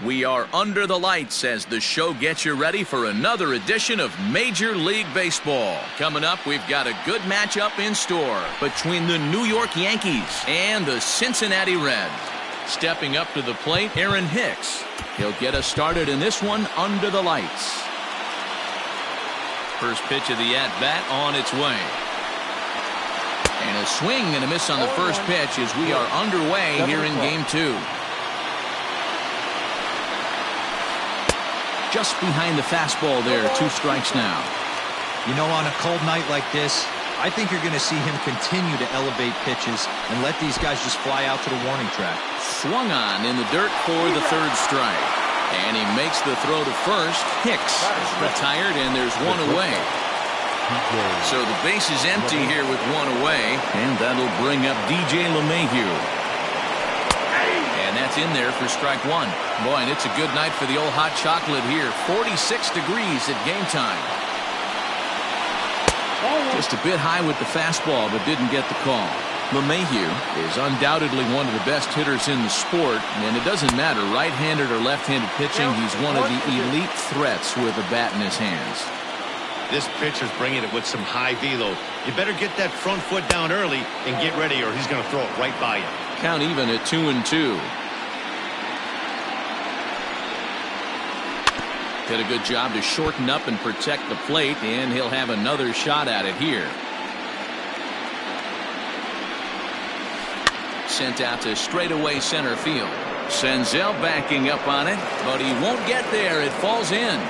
We are under the lights as the show gets you ready for another edition of Major League Baseball. Coming up, we've got a good matchup in store between the New York Yankees and the Cincinnati Reds. Stepping up to the plate, Aaron Hicks. He'll get us started in this one under the lights. First pitch of the at-bat on its way. And a swing and a miss on the first pitch as we are underway here in Game 2. Just behind the fastball there, 2 strikes now. You know, on a cold night like this, I think you're going to see him continue to elevate pitches and let these guys just fly out to the warning track. Swung on in the dirt for the 3rd strike. And he makes the throw to first. Hicks retired, and there's 1 away. So the base is empty here with 1 away, and that'll bring up DJ LeMahieu. And that's in there for strike 1. Boy, and it's a good night for the old hot chocolate here. 46 degrees at game time. Just a bit high with the fastball, but didn't get the call. LeMahieu is undoubtedly one of the best hitters in the sport, and it doesn't matter right-handed or left-handed pitching. He's one of the elite threats with a bat in his hands. This pitcher's bringing it with some high velo. You better get that front foot down early and get ready, or he's going to throw it right by you. Count even at 2-2. Did a good job to shorten up and protect the plate, and he'll have another shot at it here. Sent out to straightaway center field. Senzel backing up on it, but he won't get there. It falls in.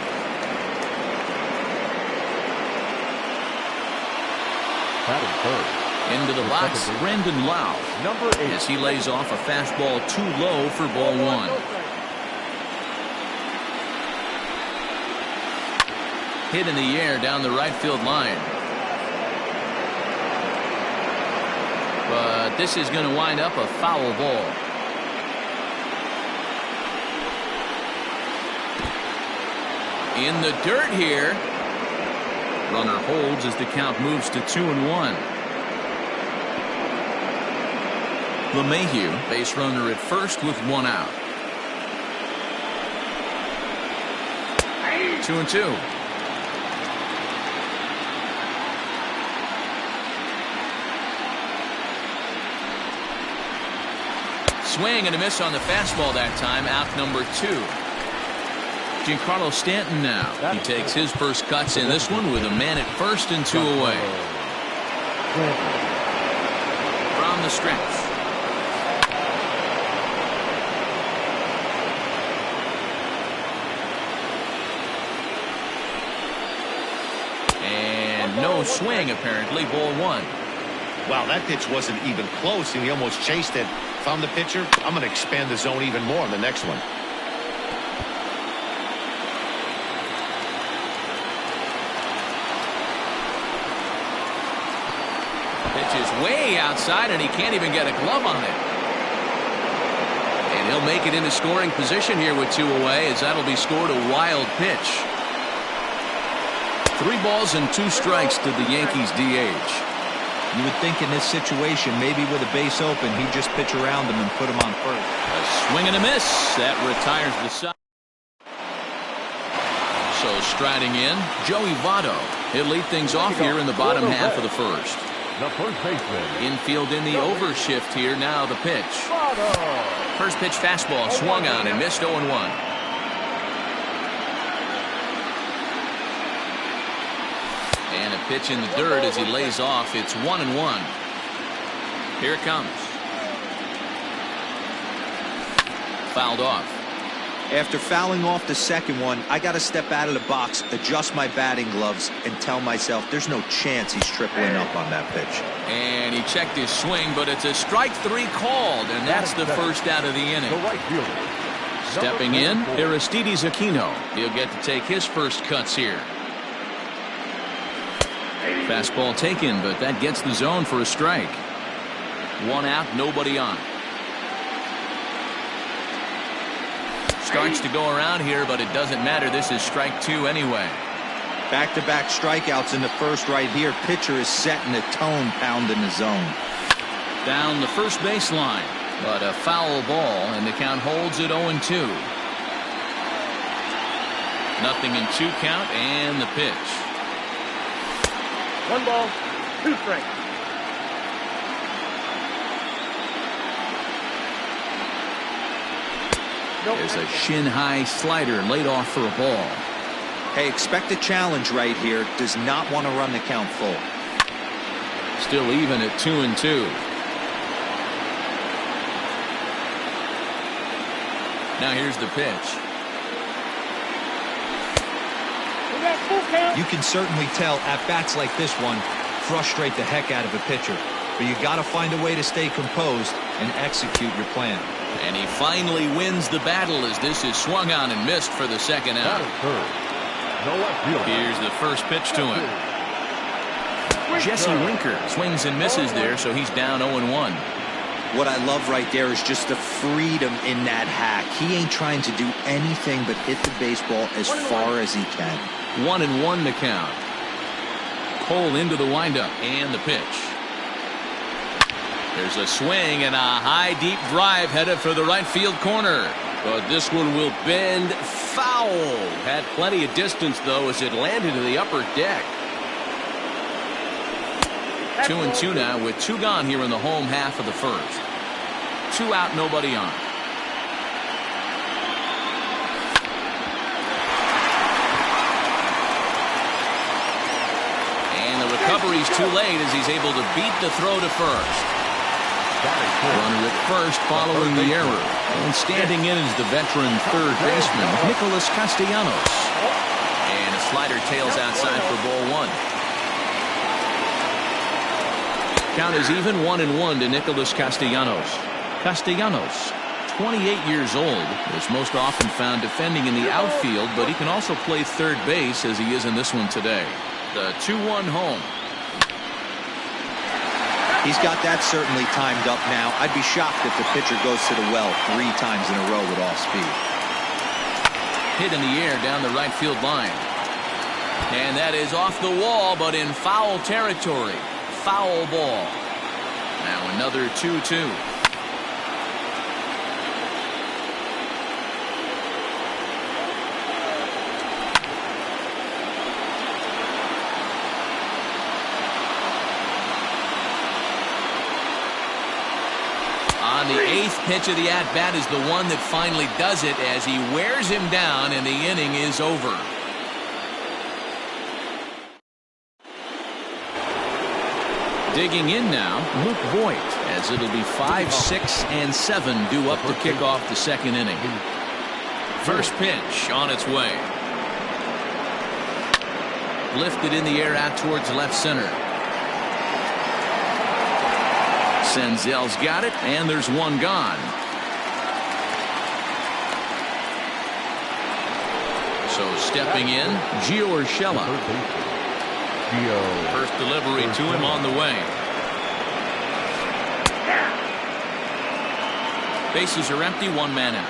Into the box, Brendan Lau, as he lays off a fastball too low for ball 1. Hit in the air down the right field line. But this is going to wind up a foul ball. In the dirt here. Runner holds as the count moves to 2-1. LeMahieu, base runner at first with 1 out. 2-2. Swing and a miss on the fastball that time. Out number 2. Giancarlo Stanton now. He takes his first cuts in this one with a man at first and 2 away. From the stretch. And no swing apparently. Ball 1. Wow, that pitch wasn't even close, and he almost chased it. Found the pitcher. I'm going to expand the zone even more on the next one. Pitch is way outside, and he can't even get a glove on it. And he'll make it into scoring position here with 2 away, as that'll be scored a wild pitch. 3 balls and 2 strikes to the Yankees DH. You would think in this situation, maybe with a base open, he'd just pitch around him and put him on first. A swing and a miss. That retires the side. So striding in, Joey Votto. He'll lead things off here in the bottom half of the first. The first baseman. Infield in the overshift here. Now the pitch. First pitch fastball swung on and missed 0-1. And a pitch in the dirt as he lays off. It's 1-1. Here it comes. Fouled off. After fouling off the second one, I got to step out of the box, adjust my batting gloves, and tell myself there's no chance he's tripling up on that pitch. And he checked his swing, but it's a strike 3 called, and that's the first out of the inning. Stepping in, Aristides Aquino. He'll get to take his first cuts here. Fastball taken, but that gets the zone for a strike. 1 out, nobody on. Starts to go around here, but it doesn't matter. This is strike 2 anyway. Back-to-back strikeouts in the first right here. Pitcher is setting the tone, pounding the zone. Down the first baseline, but a foul ball, and the count holds at 0-2. 0-2 count and the pitch. 1 ball, 2 strikes. There's a shin-high slider laid off for a ball. Hey, expect a challenge right here. Does not want to run the count full. Still even at 2-2. Now here's the pitch. You can certainly tell at bats like this one frustrate the heck out of a pitcher. But you got to find a way to stay composed and execute your plan. And he finally wins the battle as this is swung on and missed for the second out. Here's the first pitch to him. Jesse Winker swings and misses there, so he's down 0-1. What I love right there is just the freedom in that hack. He ain't trying to do anything but hit the baseball as far as he can. 1-1 to count. Cole into the windup and the pitch. There's a swing and a high deep drive headed for the right field corner. But this one will bend foul. Had plenty of distance though as it landed to the upper deck. 2-2 now with 2 gone here in the home half of the first. 2 out, nobody on. And the recovery's too late as he's able to beat the throw to first. Runner at first following the error. And standing in is the veteran third baseman, Nicholas Castellanos. And a slider tails outside for ball 1. Count is even 1-1 to Nicholas Castellanos. Castellanos, 28 years old, is most often found defending in the outfield, but he can also play third base as he is in this one today. The 2-1 home. He's got that certainly timed up now. I'd be shocked if the pitcher goes to the well 3 times in a row with off speed. Hit in the air down the right field line. And that is off the wall, but in foul territory. Foul ball. Now another 2-2. On the 8th pitch of the at-bat is the one that finally does it as he wears him down and the inning is over. Digging in now, Luke Voigt, as it'll be 5, 6, and 7 due up to kick off the second inning. First pitch on its way. Lifted in the air out towards left center. Senzel's got it, and there's 1 gone. So stepping in, Gio Urshela. First delivery to him on the way. Bases are empty, 1 man out.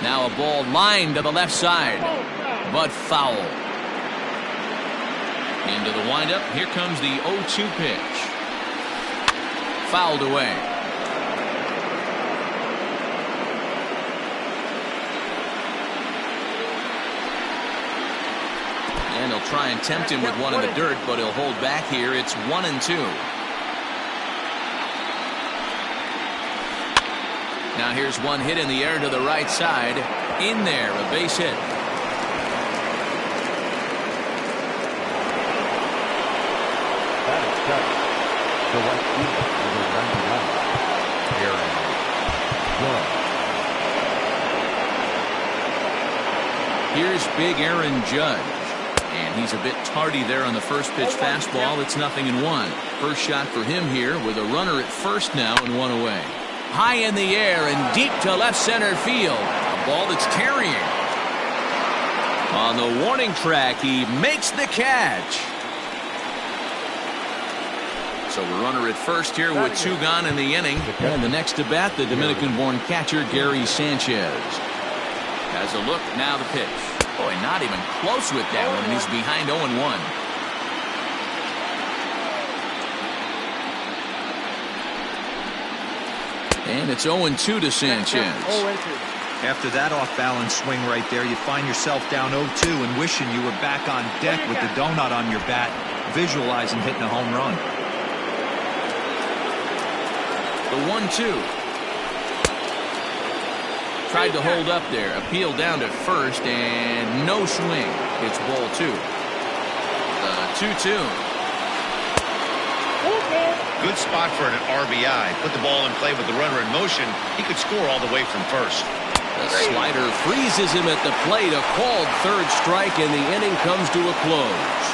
Now a ball lined to the left side, but foul. Into the windup. Here comes the 0-2 pitch. Fouled away. And he'll try and tempt him with one in the dirt, but he'll hold back here. It's 1-2. Now here's one hit in the air to the right side. In there, a base hit. The right fielder is Aaron Judge. Here's big Aaron Judge. And he's a bit tardy there on the first pitch fastball. It's 0-1. First shot for him here with a runner at first now and 1 away. High in the air and deep to left center field. A ball that's carrying. On the warning track, he makes the catch. So a runner at first here with 2 gone in the inning. And the next to bat, the Dominican-born catcher, Gary Sanchez. Has a look, now the pitch. Boy, not even close with that one, and he's behind 0-1. And it's 0-2 to Sanchez. 0-2. After that off-balance swing right there, you find yourself down 0-2 and wishing you were back on deck with the donut on your bat, visualizing hitting a home run. The 1-2. Tried to hold up there. Appeal down to first, and no swing. It's ball 2. The 2-2. Good spot for an RBI. Put the ball in play with the runner in motion. He could score all the way from first. The slider freezes him at the plate. A called third strike, and the inning comes to a close.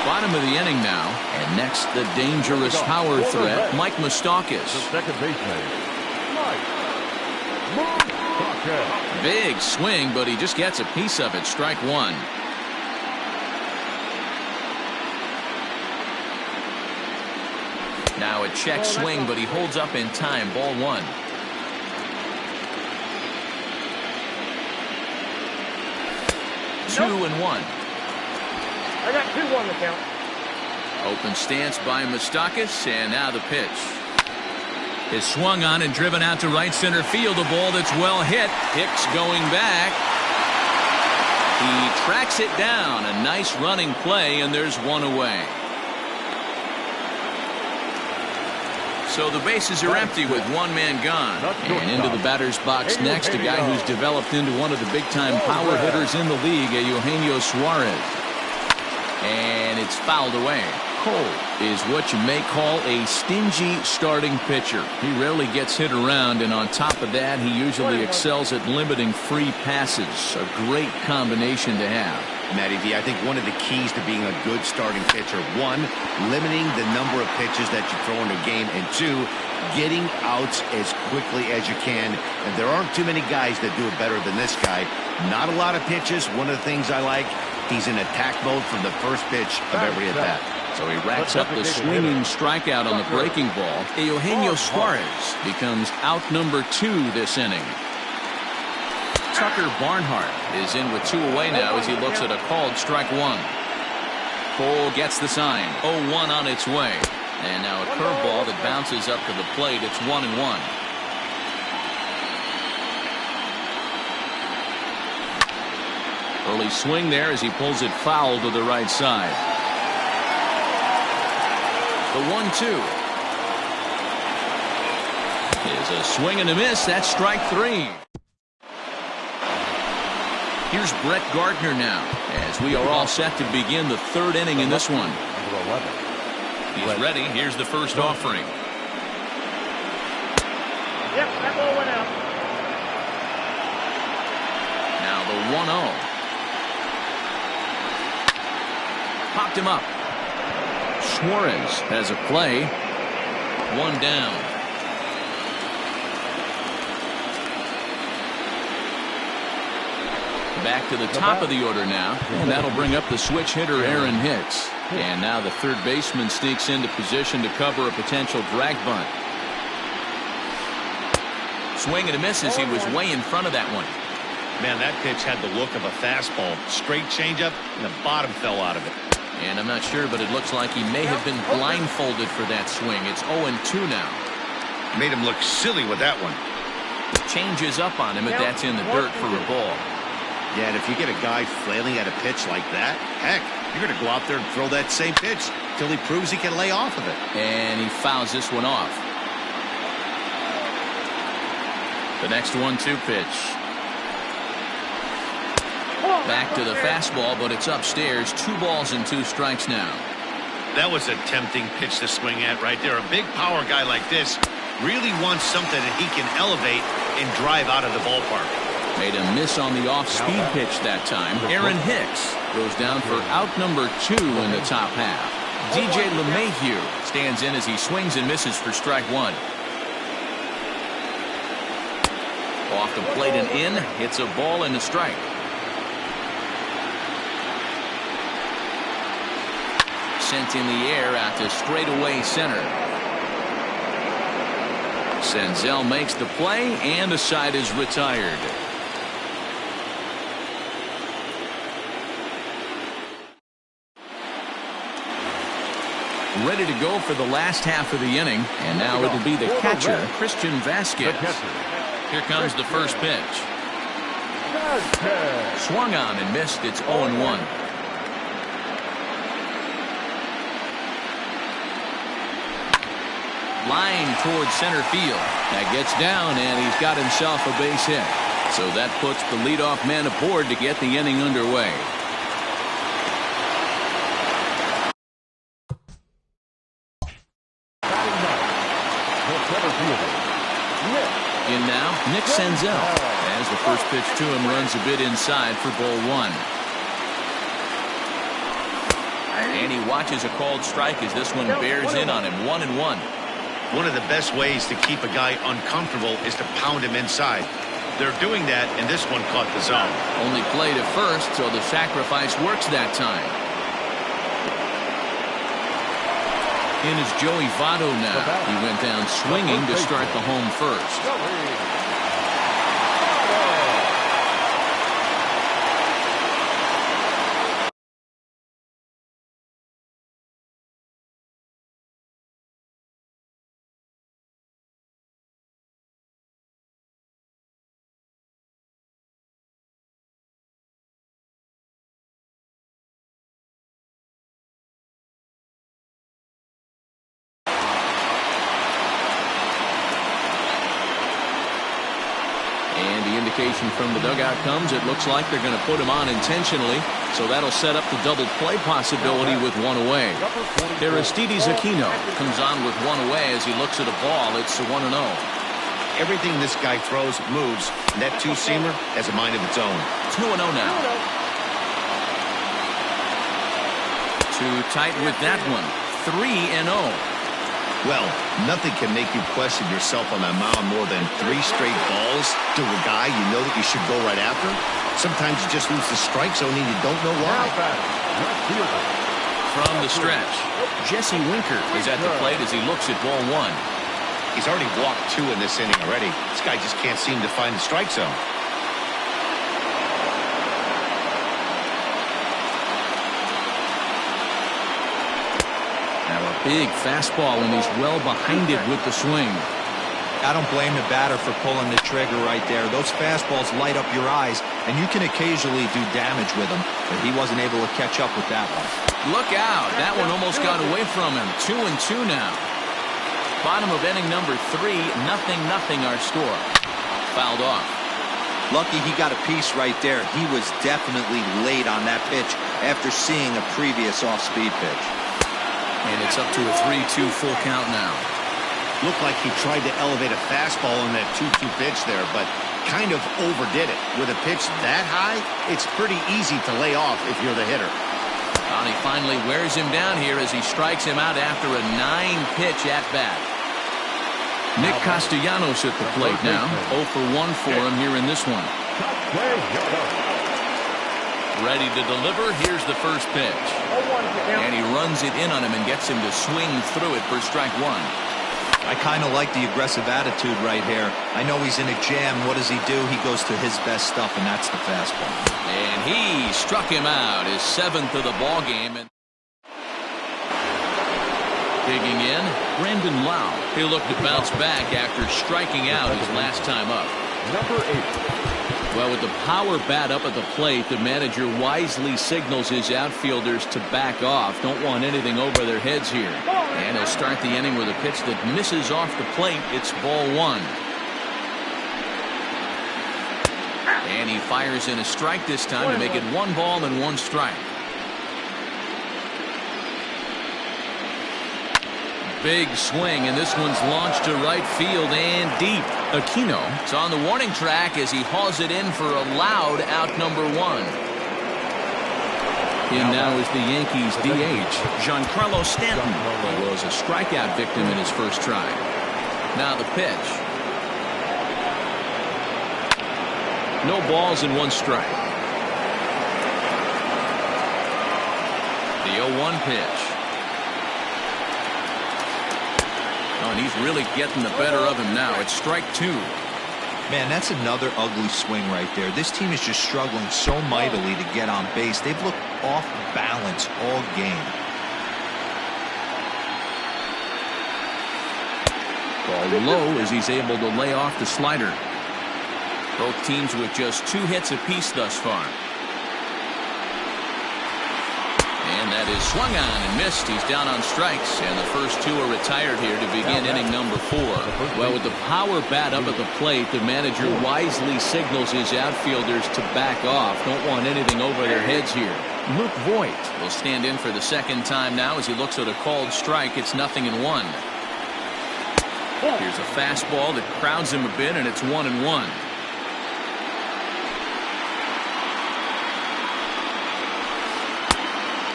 Bottom of the inning now, and next the dangerous power threat, Mike Moustakas. The second baseman, Mike Moustakas. Big swing, but he just gets a piece of it. Strike 1. Now a check swing, but he holds up in time. Ball 1. Nope. 2-1. I got 2 on the count. Open stance by Moustakas, and now the pitch. Is swung on and driven out to right center field. A ball that's well hit. Hicks going back. He tracks it down. A nice running play, and there's one away. So the bases are empty with one man gone. And into the batter's box next, a guy who's developed into one of the big-time power hitters in the league, Eugenio Suarez. And it's fouled away. Cole is what you may call a stingy starting pitcher. He rarely gets hit around, and on top of that, he usually excels at limiting free passes. A great combination to have. Matty V, I think one of the keys to being a good starting pitcher, 1, limiting the number of pitches that you throw in a game, and 2, getting outs as quickly as you can. And there aren't too many guys that do it better than this guy. Not a lot of pitches. One of the things I like, he's in attack mode from the first pitch of every at-bat. So he racks up the swinging strikeout on the breaking ball. Eugenio Suarez becomes out number 2 this inning. Tucker Barnhart is in with 2 away now as he looks at a called strike 1. Cole gets the sign. 0-1 on its way. And now a curveball that bounces up to the plate. It's 1-1. Early swing there as he pulls it foul to the right side. The 1-2 is a swing and a miss. That's strike 3. Here's Brett Gardner now as we are all set to begin the 3rd inning in this one. He's ready. Here's the first offering. Yep, that ball went out. Now the 1-0. Popped him up. Suarez has a play. 1 down. Back to the top of the order now, and that'll bring up the switch hitter Aaron Hicks. And now the third baseman sneaks into position to cover a potential drag bunt. Swing and a miss as he was way in front of that one. Man, that pitch had the look of a fastball. Straight changeup, and the bottom fell out of it. And I'm not sure, but it looks like he may have been blindfolded for that swing. It's 0-2 now. Made him look silly with that one. Changes up on him, but that's in the dirt for a ball. Yeah, and if you get a guy flailing at a pitch like that, heck, you're going to go out there and throw that same pitch till he proves he can lay off of it. And he fouls this one off. The next 1-2 pitch. Back to the fastball, but it's upstairs. 2 balls and 2 strikes now. That was a tempting pitch to swing at right there. A big power guy like this really wants something that he can elevate and drive out of the ballpark. Made a miss on the off-speed pitch that time. Aaron Hicks goes down for out number 2 in the top half. DJ LeMahieu stands in as he swings and misses for strike 1. Off the plate and in. It's a ball and a strike. Sent in the air out to straightaway center. Senzel makes the play, and the side is retired. ready to go for the last half of the inning. And now it'll be the catcher, Christian Vasquez. Here comes the first pitch. Swung on and missed. It's 0-1. Line towards center field. That gets down, and he's got himself a base hit. So that puts the leadoff man aboard to get the inning underway. In now, Nick Senzel, as the first pitch to him runs a bit inside for ball one. And he watches a called strike as this one bears in on him. 1-1. One of the best ways to keep a guy uncomfortable is to pound him inside. They're doing that, and this one caught the zone. Only played at first, so the sacrifice works that time. In is Joey Votto now. He went down swinging to start the home first. From the dugout comes, it looks like they're going to put him on intentionally, so that'll set up the double play possibility with one away. Aristides Aquino comes on with one away as he looks at a ball. It's a 1-0. Everything this guy throws moves, and that two-seamer has a mind of its own. 2-0 now. Too tight with that one. 3-0. Well, nothing can make you question yourself on that mound more than 3 straight balls to a guy you know that you should go right after. Sometimes you just lose the strike zone and you don't know why. From the stretch, Jesse Winker is at the plate as he looks at ball one. He's already walked 2 in this inning already. This guy just can't seem to find the strike zone. Big fastball, and he's well behind it with the swing. I don't blame the batter for pulling the trigger right there. Those fastballs light up your eyes, and you can occasionally do damage with them, but he wasn't able to catch up with that one. Look out. That one almost got away from him. 2-2 now. Bottom of inning number 3, 0-0 our score. Fouled off. Lucky he got a piece right there. He was definitely late on that pitch after seeing a previous off-speed pitch. And it's up to a 3-2 full count now. Looked like he tried to elevate a fastball in that 2-2 pitch there, but kind of overdid it. With a pitch that high, it's pretty easy to lay off if you're the hitter. And he finally wears him down here as he strikes him out after a 9-pitch at-bat. Nick Castellanos at the plate now. 0 for 1 for him here in this one. Ready to deliver. Here's the first pitch. And he runs it in on him and gets him to swing through it for strike one. I kind of like the aggressive attitude right here. I know he's in a jam. What does he do? He goes to his best stuff, and that's the fastball. And he struck him out, his 7th of the ball game. And digging in, Brandon Lau. He'll look to bounce back after striking out his last time up. Number 8. Well, with the power bat up at the plate, the manager wisely signals his outfielders to back off. Don't want anything over their heads here. And he'll start the inning with a pitch that misses off the plate. It's ball 1. And he fires in a strike this time to make it 1 ball and 1 strike. Big swing, and this one's launched to right field and deep. Aquino is on the warning track as he hauls it in for a loud out number 1. In now is the Yankees DH, Giancarlo Stanton. He was a strikeout victim in his first try. Now the pitch. No balls and 1 strike. The 0-1 pitch. Oh, and he's really getting the better of him now. It's strike 2. Man, that's another ugly swing right there. This team is just struggling so mightily to get on base. They've looked off balance all game. Ball low as he's able to lay off the slider. Both teams with just 2 hits apiece thus far. And that is swung on and missed. He's down on strikes, and the first 2 are retired here to begin inning number 4. Well, with the power bat up at the plate, the manager wisely signals his outfielders to back off. Don't want anything over their heads here. Luke Voigt will stand in for the second time now as he looks at a called strike. It's 0-1. Here's a fastball that crowds him a bit, and it's 1-1.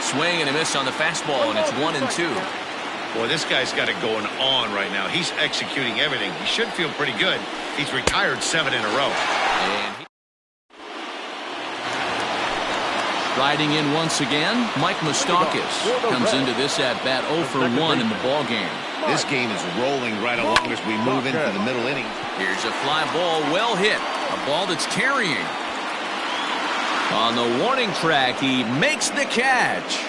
Swing and a miss on the fastball, and it's 1-2. Boy, this guy's got it going on right now. He's executing everything. He should feel pretty good. He's retired 7 in a row. And riding in once again, Mike Moustakas comes into this at-bat 0 for 1 in the ballgame. This game is rolling right along as we move into the middle innings. Here's a fly ball, well hit. A ball that's carrying. On the warning track, he makes the catch.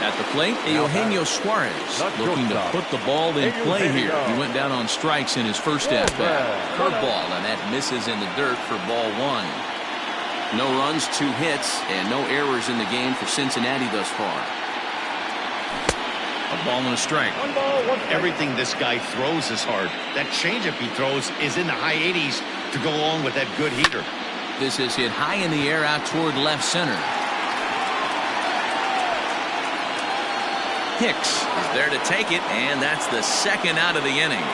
At the plate, Eugenio Suarez looking to put the ball in play here. He went down on strikes in his first at-bat. Curveball, and that misses in the dirt for ball 1. No runs, 2 hits, and no errors in the game for Cincinnati thus far. A ball and a strike. Everything this guy throws is hard. That changeup he throws is in the high 80s to go along with that good heater. This is hit high in the air out toward left center. Hicks is there to take it, and that's the second out of the inning.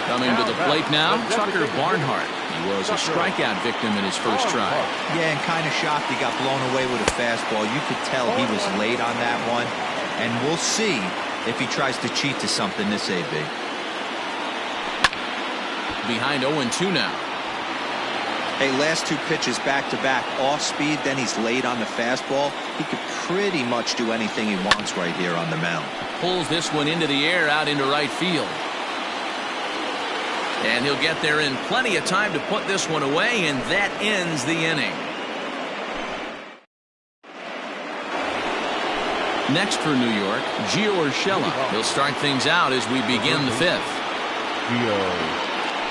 Coming to the plate now, Tucker Barnhart. He was a strikeout victim in his first try. Yeah, and kind of shocked he got blown away with a fastball. You could tell he was late on that one, and we'll see if he tries to cheat to something this AB. Behind 0-2 now. Hey, last 2 pitches back-to-back, off speed, then he's late on the fastball. He could pretty much do anything he wants right here on the mound. Pulls this one into the air out into right field. And he'll get there in plenty of time to put this one away, and that ends the inning. Next for New York, Gio Urshela. He'll start things out as we begin the 5th. Gio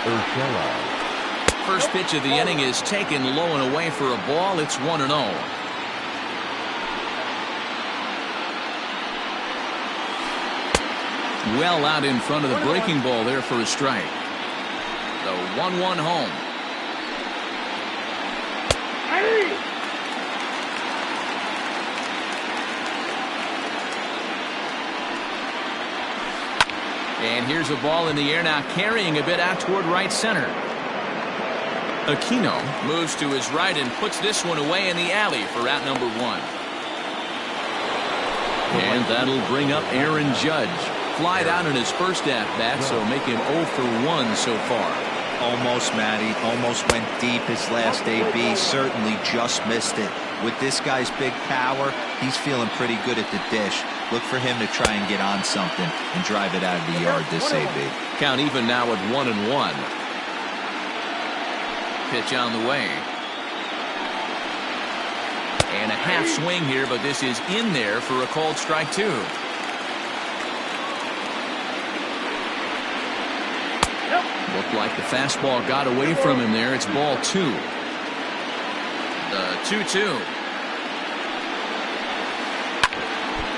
Urshela. First pitch of the inning is taken low and away for a ball. It's 1-0. Well out in front of the breaking ball there for a strike. The 1-1 home. And here's a ball in the air now, carrying a bit out toward right center. Aquino moves to his right and puts this one away in the alley for out number 1. And that'll bring up Aaron Judge. Flied out in his first at-bat, so make him 0 for 1 so far. Almost, Matty. Almost went deep his last AB. Certainly just missed it. With this guy's big power, he's feeling pretty good at the dish. Look for him to try and get on something and drive it out of the yard this AB. Count even now at 1-1. Pitch on the way. And a half swing here, but this is in there for a called strike 2. Looked like the fastball got away from him there. It's ball 2. The 2-2.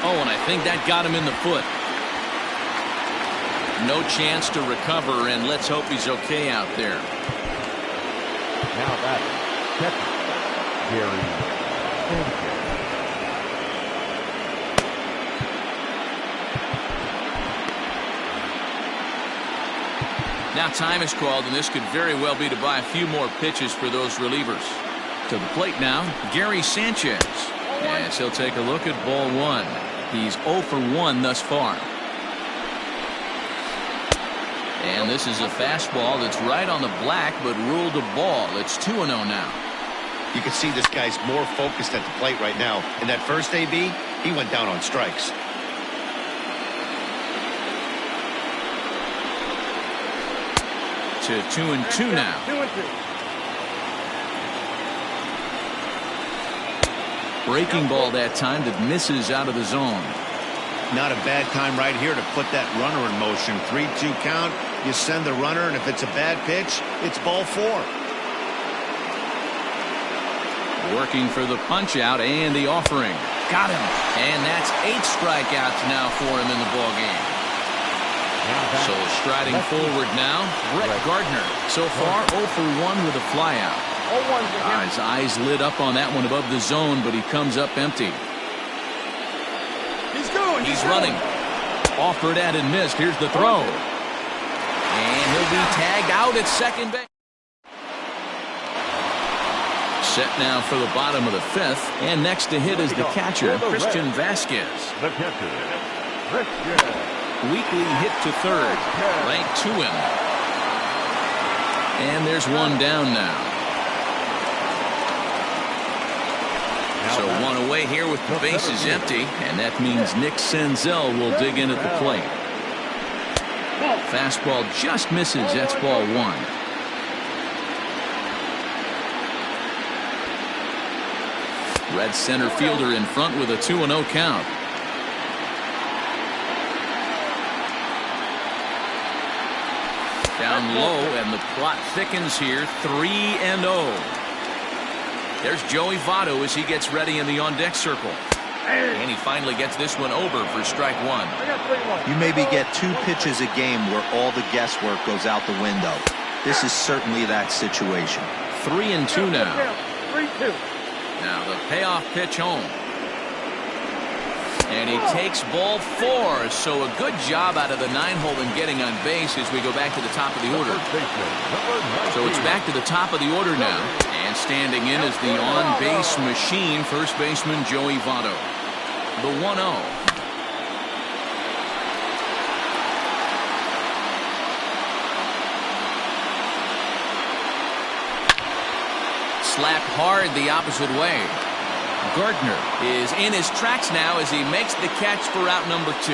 Oh, and I think that got him in the foot. No chance to recover, and let's hope he's okay out there. Now that's catcher, Gary Sanchez. Now time is called, and this could very well be to buy a few more pitches for those relievers. To the plate now, Gary Sanchez. Yes, he'll take a look at ball 1. He's 0 for 1 thus far. And this is a fastball that's right on the black, but ruled a ball. It's 2-0 now. You can see this guy's more focused at the plate right now. In that first AB, he went down on strikes. To 2-2 now. 2-2. Breaking ball that time that misses out of the zone. Not a bad time right here to put that runner in motion. 3-2 count. You send the runner, and if it's a bad pitch, it's ball 4. Working for the punch out and the offering. Got him. And that's 8 strikeouts now for him in the ball game. So striding forward now, Brett Gardner. So far 0 for 1 with a flyout. His eyes lit up on that one above the zone, but he comes up empty. He's running. Offered at and missed. Here's the throw. And he'll be tagged out at second base. Set now for the bottom of the 5th. And next to hit is the catcher, Christian Vasquez. The catcher, Christian. Weekly hit to third. Right to him. And there's one down now. So one away here with the bases empty, and that means Nick Senzel will dig in at the plate. Fastball just misses. That's ball 1. Red center fielder in front with a 2-0 count. Down low, and the plot thickens here. 3-0. There's Joey Votto as he gets ready in the on-deck circle. And he finally gets this one over for strike 1. You maybe get 2 pitches a game where all the guesswork goes out the window. This is certainly that situation. 3-2 now. Now the payoff pitch home. And he takes ball 4. So a good job out of the 9-hole in getting on base as we go back to the top of the order. So it's back to the top of the order now. And standing in is the on-base machine, first baseman Joey Votto. The 1-0. Slapped hard the opposite way. Gardner is in his tracks now as he makes the catch for out number 2.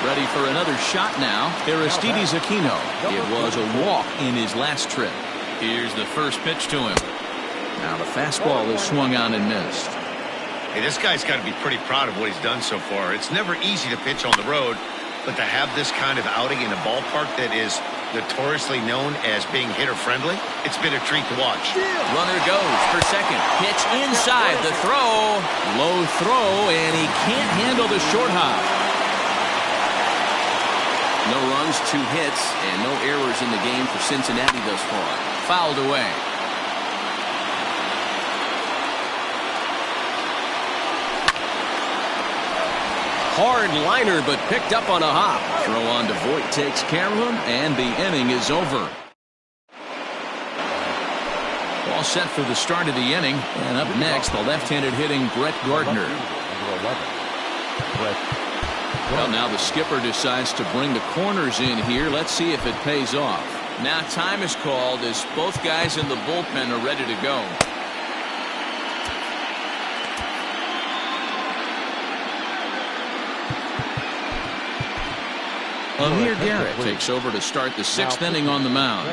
Ready for another shot now. Aristides Aquino. It was a walk in his last trip. Here's the first pitch to him. Now the fastball is swung on and missed. Hey, this guy's got to be pretty proud of what he's done so far. It's never easy to pitch on the road, but to have this kind of outing in a ballpark that is notoriously known as being hitter-friendly, it's been a treat to watch. Runner goes for second. Pitch inside. The throw. Low throw, and he can't handle the short hop. No runs, 2 hits, and no errors in the game for Cincinnati thus far. Fouled away. Hard liner, but picked up on a hop. Throw on to Voit takes care of him, and the inning is over. All set for the start of the inning. And up next, the left-handed hitting Brett Gardner. Well, now the skipper decides to bring the corners in here. Let's see if it pays off. Now time is called as both guys in the bullpen are ready to go. Amir Garrett takes over to start the 6th inning on the mound.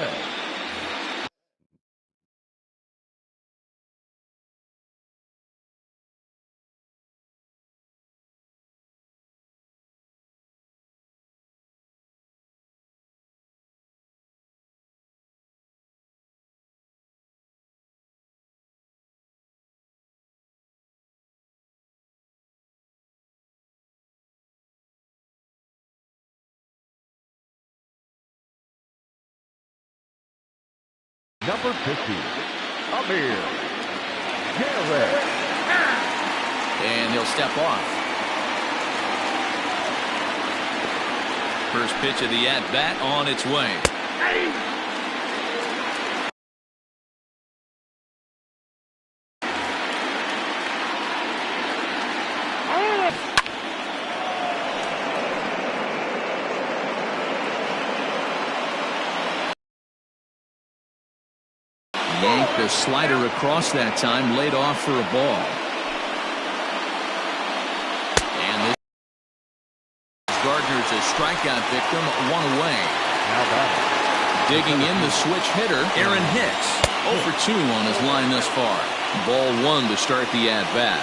Number 50, Amir Garrett. And he'll step off. First pitch of the at-bat on its way. Yanked the slider across that time, laid off for a ball. And this Gardner's a strikeout victim, 1 away. Digging in the switch hitter, Aaron Hicks. 0 for 2 on his line thus far. Ball one to start the at-bat.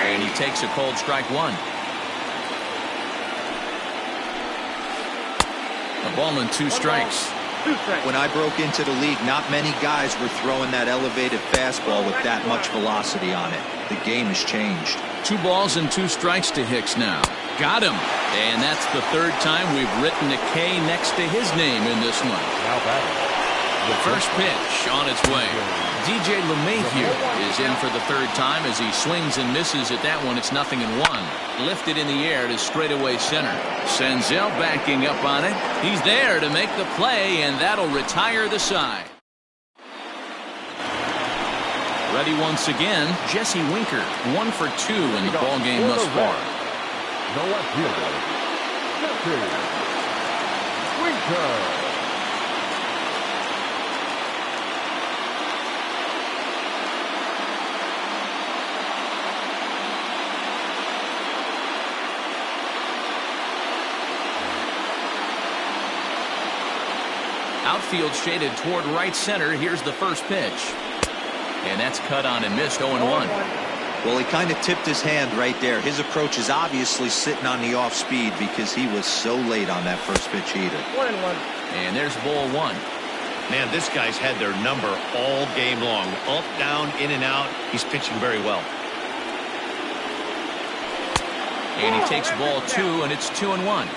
And he takes a cold strike one. A ball and 2 strikes. When I broke into the league, not many guys were throwing that elevated fastball with that much velocity on it. The game has changed. 2 balls and 2 strikes to Hicks now. Got him. And that's the 3rd time we've written a K next to his name in this one. Now batting. The first pitch on its way. DJ LeMahieu is in for the 3rd time as he swings and misses at that one. It's 0-1. Lifted in the air to straightaway center. Senzel backing up on it. He's there to make the play, and that'll retire the side. Ready once again, Jesse Winker, 1 for 2 in the ball game thus far. No left fielder. Jesse Winker. Outfield shaded toward right center. Here's the first pitch. And that's cut on and missed. 0-1. Well, he kind of tipped his hand right there. His approach is obviously sitting on the off speed because he was so late on that first pitch heater. 1-1. And there's ball 1. Man, this guy's had their number all game long. Up, down, in and out. He's pitching very well. And he takes ball 2, and it's 2-1.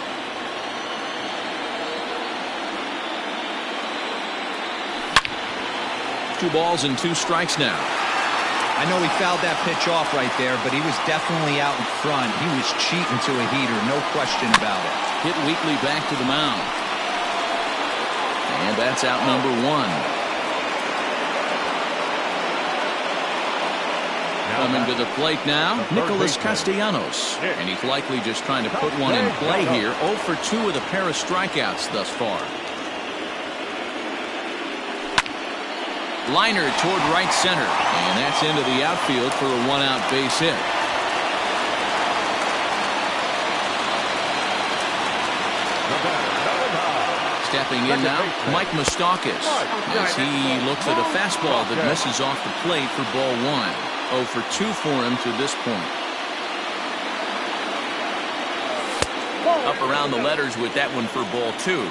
Two balls and 2 strikes now. I know he fouled that pitch off right there, but he was definitely out in front. He was cheating to a heater, no question about it. Hit weakly back to the mound. And that's out number 1. Coming to the plate now, Nicholas Castellanos. And he's likely just trying to put one in play here. 0 for 2 with a pair of strikeouts thus far. Liner toward right center, and that's into the outfield for a 1-out base hit. Stepping in now, Mike Moustakas, as he looks at a fastball that misses off the plate for ball 1. 0 for 2 for him to this point. Up around the letters with that one for ball 2.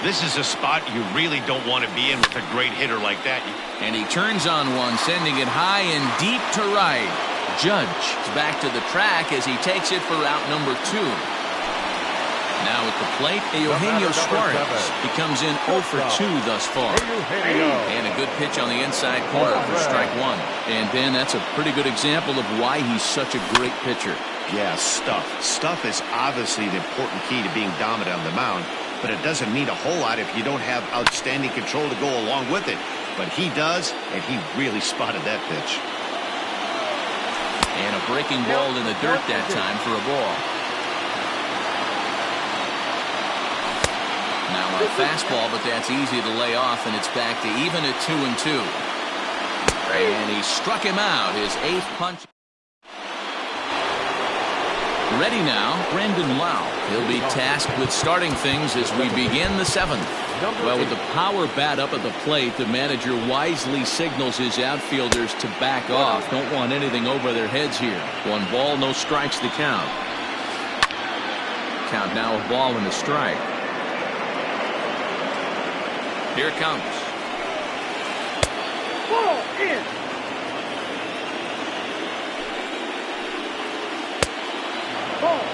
This is a spot you really don't want to be in with a great hitter like that. And he turns on one, sending it high and deep to right. Judge is back to the track as he takes it for out number 2. Now at the plate, Eugenio Suarez. He comes in 0 for 2 thus far. And a good pitch on the inside corner for strike 1. And Ben, that's a pretty good example of why he's such a great pitcher. Yeah, stuff. Stuff is obviously the important key to being dominant on the mound. But it doesn't mean a whole lot if you don't have outstanding control to go along with it. But he does, and he really spotted that pitch. And a breaking ball in the dirt that time for a ball. Now a fastball, but that's easy to lay off, and it's back to even at 2-2. And he struck him out, his 8th punch. Ready now, Brandon Lau. He'll be tasked with starting things as we begin the 7th. Well, with the power bat up at the plate, the manager wisely signals his outfielders to back off. Don't want anything over their heads here. 1 ball, no strikes the count. Count now a ball and a strike. Here it comes. Ball in.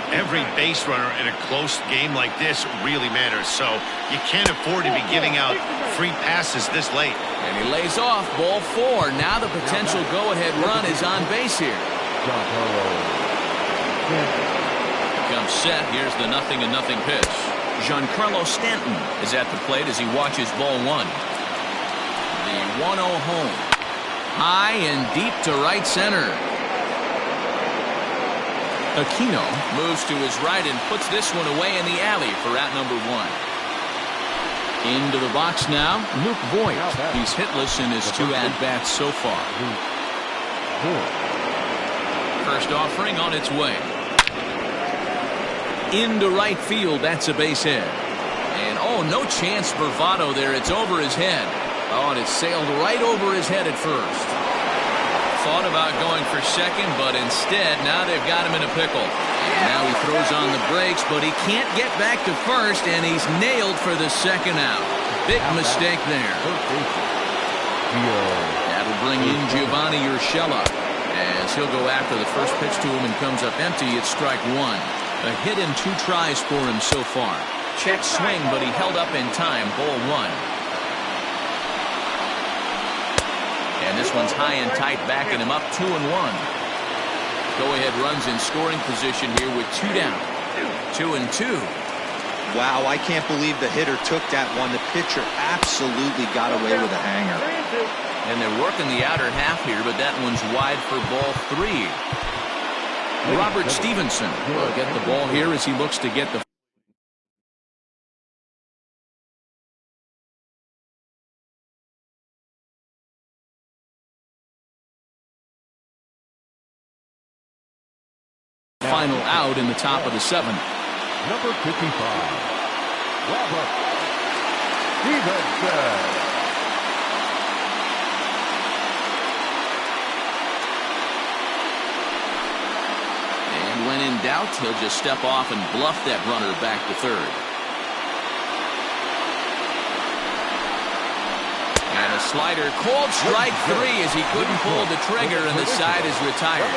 Every base runner in a close game like this really matters, so you can't afford to be giving out free passes this late. And he lays off ball 4. Now the potential go-ahead run is on base here. Comes set. Here's the 0-0 pitch. Giancarlo Stanton is at the plate as he watches ball 1. The 1-0 home. High and deep to right center. Aquino moves to his right and puts this one away in the alley for out number 1. Into the box now, Luke Voigt. He's hitless in his 2 at-bats so far. First offering on its way. Into right field, that's a base hit. And oh, no chance for Votto there. It's over his head. Oh, and it sailed right over his head at first. Thought about going for second, but instead, now they've got him in a pickle. And now he throws on the brakes, but he can't get back to first, and he's nailed for the second out. Big mistake there. That'll bring in Giovanni Urshela, as he'll go after the first pitch to him and comes up empty. It's strike one. A hit in 2 tries for him so far. Check swing, but he held up in time. Ball one. And this one's high and tight, backing him up 2-1. Go-ahead runs in scoring position here with 2 down. 2-2. Wow, I can't believe the hitter took that one. The pitcher absolutely got away with a hanger. And they're working the outer half here, but that one's wide for ball 3. Robert Stevenson will get the ball here as he looks to get the final out in the top of the 7th. Number 55, Robert Stevenson. And when in doubt, he'll just step off and bluff that runner back to third. And a slider called strike 3 as he couldn't pull the trigger, and the side is retired.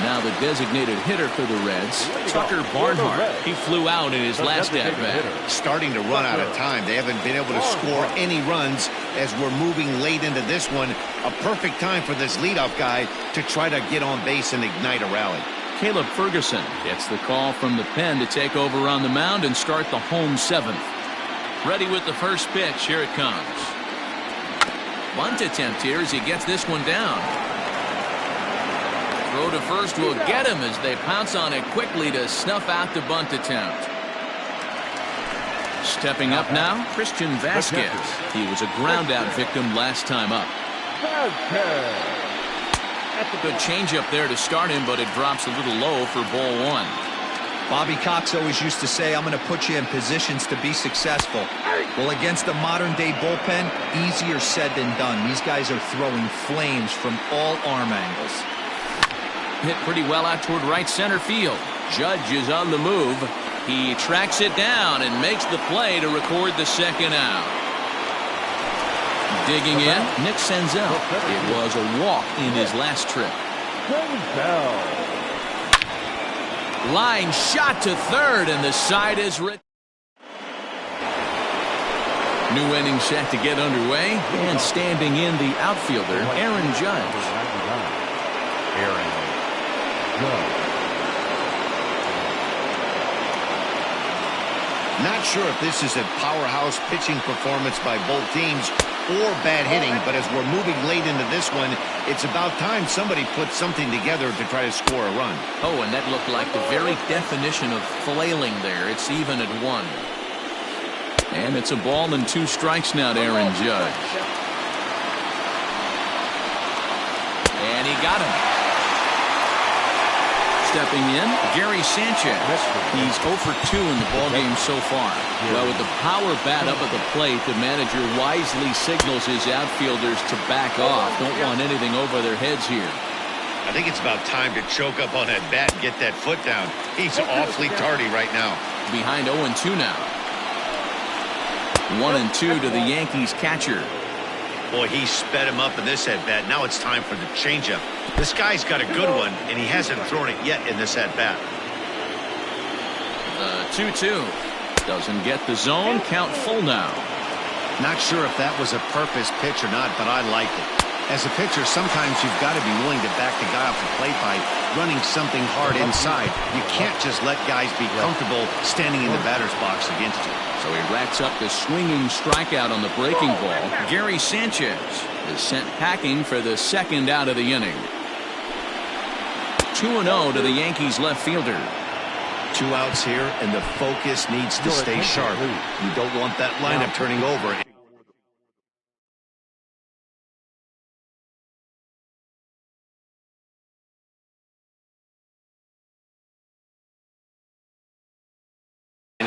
Now the designated hitter for the Reds, Tucker Barnhart. He flew out in his last at-bat. Starting to run out of time. They haven't been able to score any runs as we're moving late into this one. A perfect time for this leadoff guy to try to get on base and ignite a rally. Caleb Ferguson gets the call from the pen to take over on the mound and start the home 7th. Ready with the first pitch. Here it comes. Bunt attempt here as he gets this one down. Throw to first will get him as they pounce on it quickly to snuff out the bunt attempt. Stepping up now, Christian Vasquez. He was a ground-out victim last time up. That's a good changeup there to start him, but it drops a little low for ball 1. Bobby Cox always used to say, I'm going to put you in positions to be successful. Well, against a modern-day bullpen, easier said than done. These guys are throwing flames from all arm angles. Hit pretty well out toward right center field. Judge is on the move. He tracks it down and makes the play to record the second out. Digging in, Nick Senzel. It was a walk in his last trip. Line shot to third, and the side is written. New inning set to get underway, and standing in the outfielder, Aaron Judge. Not sure if this is a powerhouse pitching performance by both teams or bad hitting, but as we're moving late into this one, it's about time somebody puts something together to try to score a run. Oh, and that looked like the very definition of flailing there. It's even at 1. And it's a ball and 2 strikes now to Aaron Judge. And he got him. Stepping in, Gary Sanchez. He's 0 for 2 in the ballgame so far. Well, with the power bat up at the plate, the manager wisely signals his outfielders to back off. Don't want anything over their heads here. I think it's about time to choke up on that bat and get that foot down. He's awfully tardy right now. Behind 0-2 now. 1-2 to the Yankees catcher. Boy, he sped him up in this at-bat. Now it's time for the changeup. This guy's got a good one, and he hasn't thrown it yet in this at-bat. The 2-2. Doesn't get the zone. Count full now. Not sure if that was a purpose pitch or not, but I liked it. As a pitcher, sometimes you've got to be willing to back the guy off the plate by running something hard inside. You can't just let guys be comfortable standing in the batter's box against you. So he racks up the swinging strikeout on the breaking ball. Gary Sanchez is sent packing for the second out of the inning. 2-0 to the Yankees left fielder. 2 outs here, and the focus needs to stay sharp. You don't want that lineup turning over.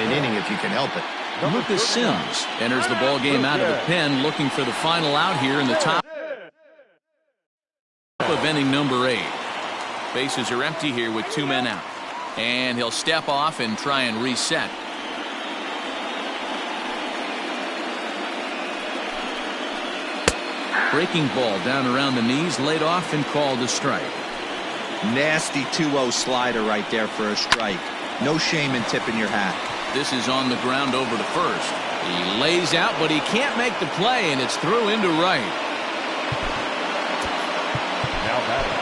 an inning if you can help it. Lucas Sims enters the ball game out of the pen, looking for the final out here in the top of inning number 8. Bases are empty here with 2 men out. And he'll step off and try and reset. Breaking ball down around the knees, laid off and called a strike. Nasty 2-0 slider right there for a strike. No shame in tipping your hat. This is on the ground over to first. He lays out, but he can't make the play, and it's through into right. Now batting,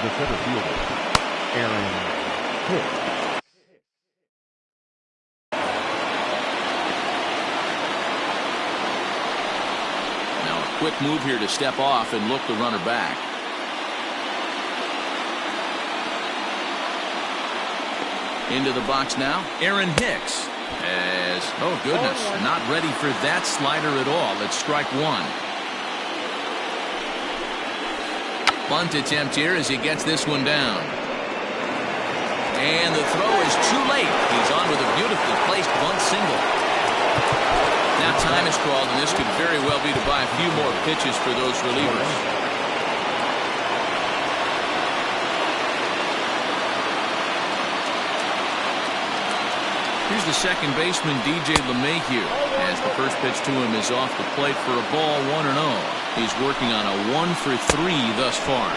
the center fielder, Hicks. Now a quick move here to step off and look the runner back. Into the box now, Aaron Hicks. Oh goodness, not ready for that slider at all. It's strike 1. Bunt attempt here as he gets this one down. And the throw is too late. He's on with a beautifully placed bunt single. Now time is called, and this could very well be to buy a few more pitches for those relievers. Here's the second baseman, DJ LeMahieu, as the first pitch to him is off the plate for a ball, 1-0. He's working on a 1 for 3 thus far.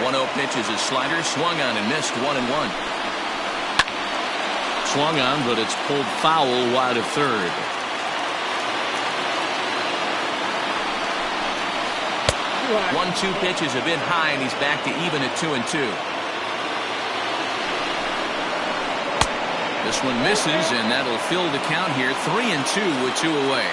1-0 pitch is his slider, swung on and missed, 1-1. Swung on, but it's pulled foul wide of third. One-two pitch is a bit high, and he's back to even at 2-2. This one misses, and that'll fill the count here. 3-2 with 2 away.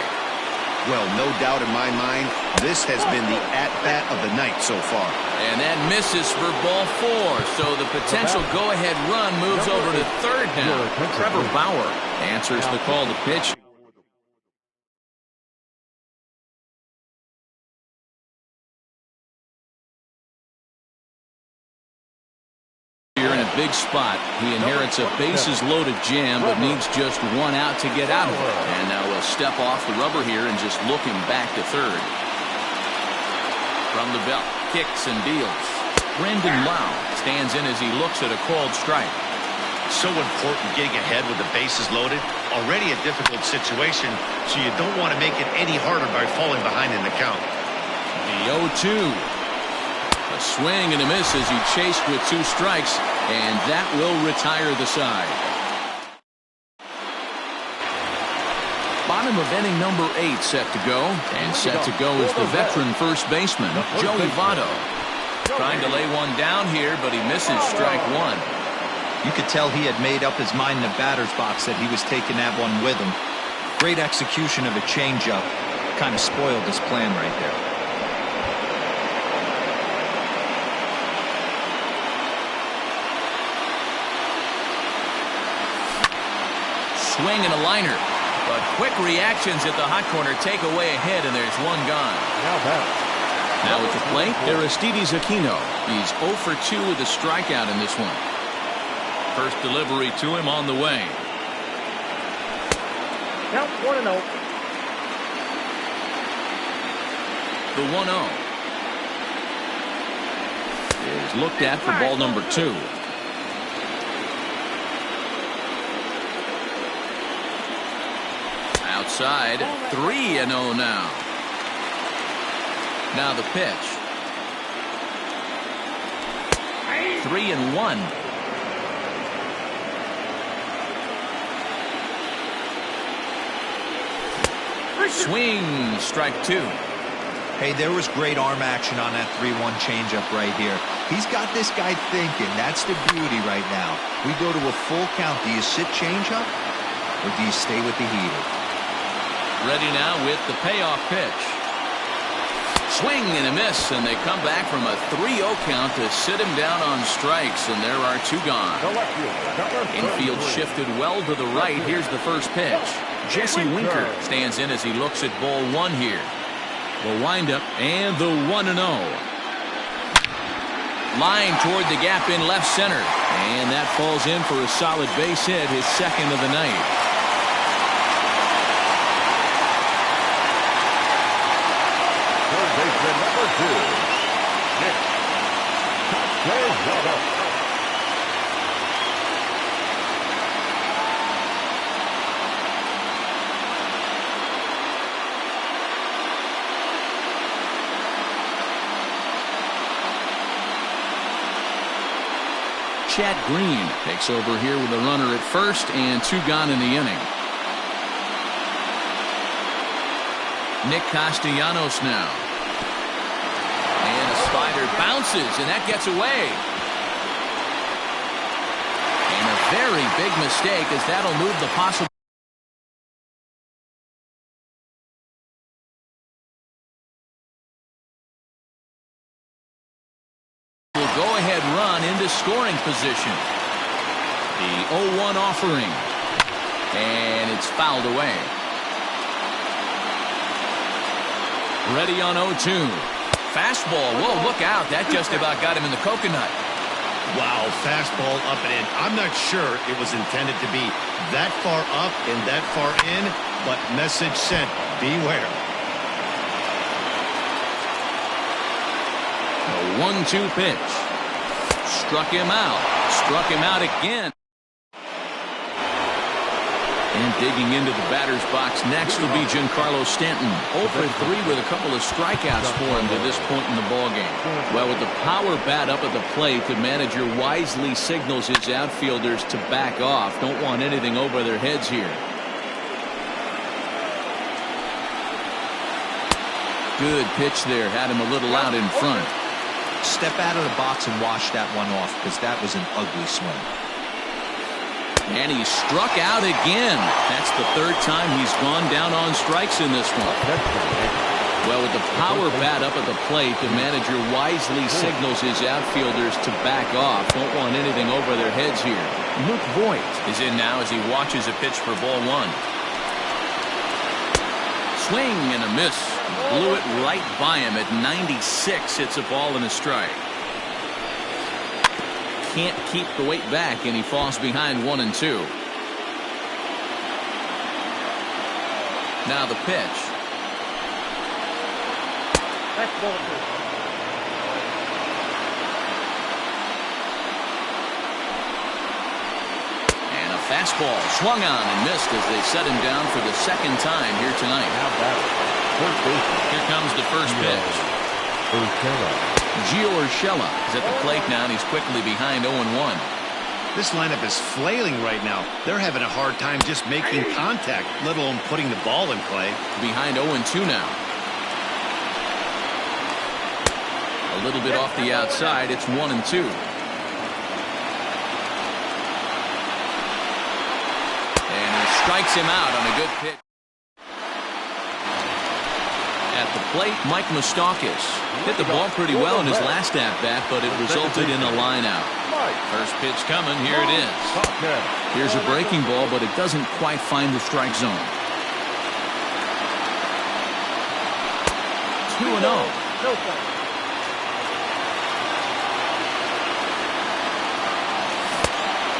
Well, no doubt in my mind, this has been the at-bat of the night so far. And that misses for ball 4. So the potential go-ahead run moves over to third now. Trevor Bauer answers the call to pitch. Big spot. He inherits a bases-loaded jam, but needs just 1 out to get out of it. And now we'll step off the rubber here and just look him back to third. From the belt, kicks and deals. Brandon Lau stands in as he looks at a called strike. So important getting ahead with the bases loaded. Already a difficult situation, so you don't want to make it any harder by falling behind in the count. The 0-2. A swing and a miss as he chased with 2 strikes, and that will retire the side. Bottom of inning number 8 set to go, and set to go is the veteran first baseman, Joey Votto. Trying to lay one down here, but he misses strike 1. You could tell he had made up his mind in the batter's box that he was taking that one with him. Great execution of a changeup. Kind of spoiled his plan right there. Swing and a liner, but quick reactions at the hot corner take away a hit, and there's 1 gone. Now at the plate, Aristides Aquino. He's 0 for 2 with a strikeout in this one. First delivery to him on the way. Now 1-0. The 1-0 is looked at for ball number 2. Outside, 3-0 now. Now the pitch. 3-1. Swing, strike 2. Hey, there was great arm action on that 3-1 changeup right here. He's got this guy thinking. That's the beauty right now. We go to a full count. Do you sit changeup, or do you stay with the heater? Ready now with the payoff pitch. Swing and a miss, and they come back from a 3-0 count to sit him down on strikes, and there are 2 gone. Infield shifted well to the right. Here's the first pitch. Jesse Winker stands in as he looks at ball 1 here. The windup and the 1-0. Line toward the gap in left center, And that falls in for a solid base hit, his second of the night. Third baseman number 2, Nick. Chad Green takes over here with a runner at first and 2 gone in the inning. Nick Castellanos now. And a slider bounces, and that gets away. And a very big mistake, as that'll move the possible. Go-ahead run into scoring position. The 0-1 offering. And it's fouled away. Ready on 0-2. Fastball. Whoa, look out. That just about got him in the coconut. Wow, fastball up and in. I'm not sure it was intended to be that far up and that far in, but message sent. Beware. A 1-2 pitch. Struck him out. Struck him out again. And digging into the batter's box next will be Giancarlo Stanton. 0 for 3 with a couple of strikeouts for him to this point in the ballgame. Well, with the power bat up at the plate, the manager wisely signals his outfielders to back off. Don't want anything over their heads here. Good pitch there. Had him a little out in front. Step out of the box and wash that one off, because that was an ugly swing. And he struck out again. That's the 3rd time he's gone down on strikes in this one. Well, with the power bat up at the plate, the manager wisely signals his outfielders to back off. Don't want anything over their heads here. Luke Voigt is in now as he watches a pitch for ball 1. Swing and a miss. Blew it right by him at 96. It's a ball and a strike. Can't keep the weight back, and he falls behind 1-2. Now the pitch. And a fastball swung on and missed as they set him down for the 2nd time here tonight. How about it? Here comes the first pitch. Gio Urshela is at the plate now, and he's quickly behind 0-1. This lineup is flailing right now. They're having a hard time just making contact, let alone putting the ball in play. Behind 0-2 now. A little bit off the outside. It's 1-2. And he strikes him out on a good pitch. At the plate, Mike Moustakas hit the ball pretty well in his last at-bat, but it resulted in a line-out. First pitch coming. Here it is. Here's a breaking ball, but it doesn't quite find the strike zone. 2-0.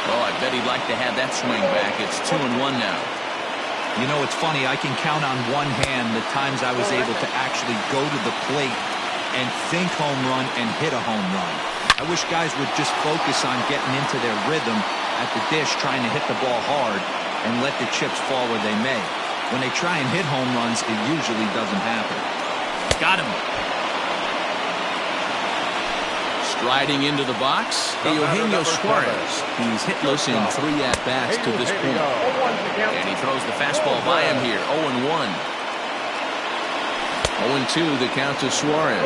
Oh, I bet he'd like to have that swing back. It's 2-1 now. You know, it's funny. I can count on one hand the times I was able to actually go to the plate and think home run and hit a home run. I wish guys would just focus on getting into their rhythm at the dish, trying to hit the ball hard and let the chips fall where they may. When they try and hit home runs, it usually doesn't happen. Got him. Striding into the box, Eugenio Suarez. He's hitless in 3 at-bats to this point. And he throws the fastball by him here, 0-1. 0-2, the count to Suarez.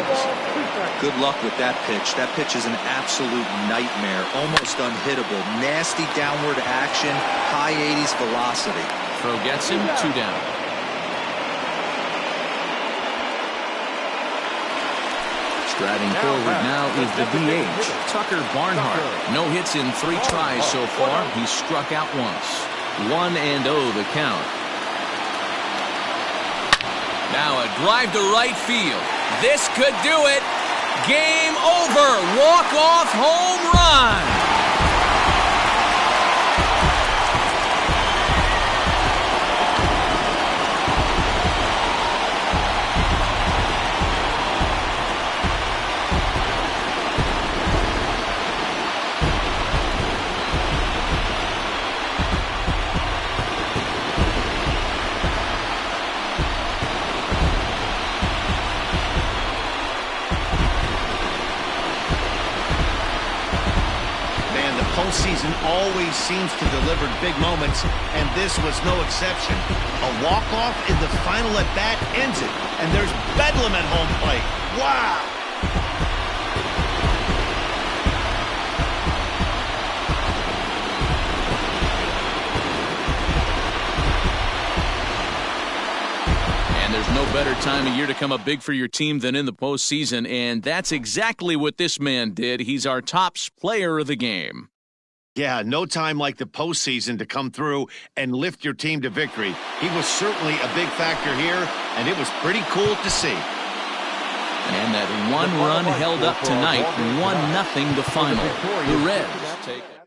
Good luck with that pitch. That pitch is an absolute nightmare, almost unhittable. Nasty downward action, high 80s velocity. Throw gets him, 2 down. Striding forward now is the DH, Tucker Barnhart. No hits in 3 tries so far. He's struck out once. 1-0 the count. Now a drive to right field. This could do it. Game over. Walk-off home run. always seems to deliver big moments, and this was no exception. A walk-off in the final at-bat ends it, and there's bedlam at home plate. Wow! And there's no better time of year to come up big for your team than in the postseason, and that's exactly what this man did. He's our top player of the game. Yeah, no time like the postseason to come through and lift your team to victory. He was certainly a big factor here, and it was pretty cool to see. And that one run held up tonight, 1-0 the final. The Reds take it.